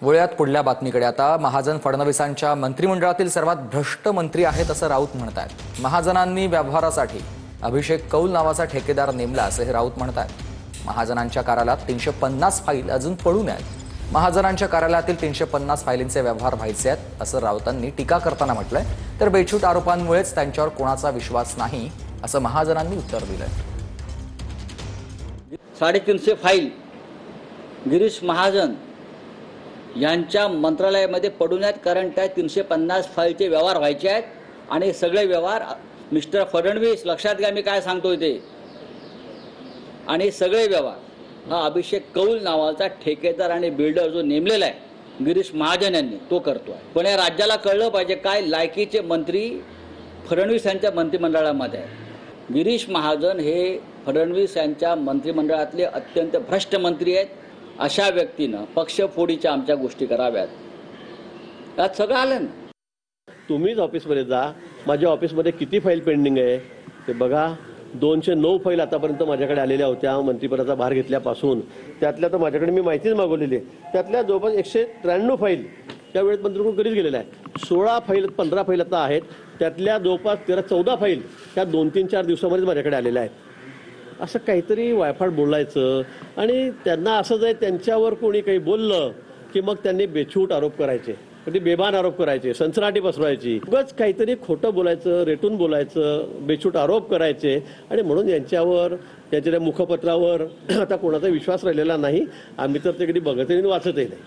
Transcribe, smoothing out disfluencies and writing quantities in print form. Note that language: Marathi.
वळ्यात पुढल्या बातमीकडे आता महाजन फडणवीसांच्या मंत्रिमंडळातील सर्वात भ्रष्ट मंत्री आहेत असं राऊत म्हणतात। महाजनांनी व्यवहारासाठी अभिषेक कौल नावाचा ठेकेदार नेमला असं हे राऊत म्हणतात। महाजनांच्या कार्यालयात 350 फाईल अजून पडून आहेत। महाजनांच्या कार्यालयातील 350 फाईलींचे व्यवहार व्हायचे आहेत असं राऊतांनी टीका करताना म्हटलंय। तर बेछूट आरोपांमुळेच त्यांच्यावर कोणाचा विश्वास नाही असं महाजनांनी उत्तर दिलंय। 350 फाईल गिरीश महाजन यांच्या मंत्रालयामध्ये पडून आहेत, कारण त्या 350 फाईलचे व्यवहार व्हायचे आहेत आणि सगळे व्यवहार मिस्टर फडणवीस, लक्षात घ्या मी काय सांगतोय ते, आणि सगळे व्यवहार हा अभिषेक कौल नावाचा ठेकेदार आणि बिल्डर जो नेमलेला आहे गिरीश महाजन यांनी तो करतोय। पण या राज्याला कळलं पाहिजे काय लायकीचे मंत्री फडणवीस यांच्या मंत्रिमंडळामध्ये आहेत। गिरीश महाजन हे फडणवीस यांच्या मंत्रिमंडळातले अत्यंत भ्रष्ट मंत्री आहेत। अशा व्यक्तीनं पक्षफोडीच्या आमच्या गोष्टी कराव्यात, यात सगळं आलं ना। तुम्हीच ऑफिसमध्ये जा, माझ्या ऑफिसमध्ये किती फाईल पेंडिंग आहे ते बघा। 209 फाईल आतापर्यंत माझ्याकडे आलेल्या होत्या मंत्रिपदाचा भार घेतल्यापासून। त्यातल्या तर माझ्याकडे मी माहितीच मागवलेली आहे। त्यातल्या जवळपास 193 फाईल त्यावेळेस मंत्रिमंडळ कधीच गेलेला आहे। 16 फाईल 15 फाईल आता आहेत, त्यातल्या जवळपास 13-14 फाईल त्या 2-3-4 दिवसामध्येच माझ्याकडे आलेल्या आहेत। असं काहीतरी वायफाट बोलायचं आणि त्यांना असंच आहे, त्यांच्यावर कोणी काही बोललं की मग त्यांनी बेछूट आरोप करायचे, कधी बेभान आरोप करायचे, सनसनाटी पसरवायची, उगाच काहीतरी खोटं बोलायचं, रेटून बोलायचं, बेछूट आरोप करायचे। आणि म्हणून यांच्यावर त्यांच्या मुखपत्रावर आता कोणाचा विश्वास राहिलेला नाही। आम्ही तर ते कधी बघतही नाही, वाचतही नाही।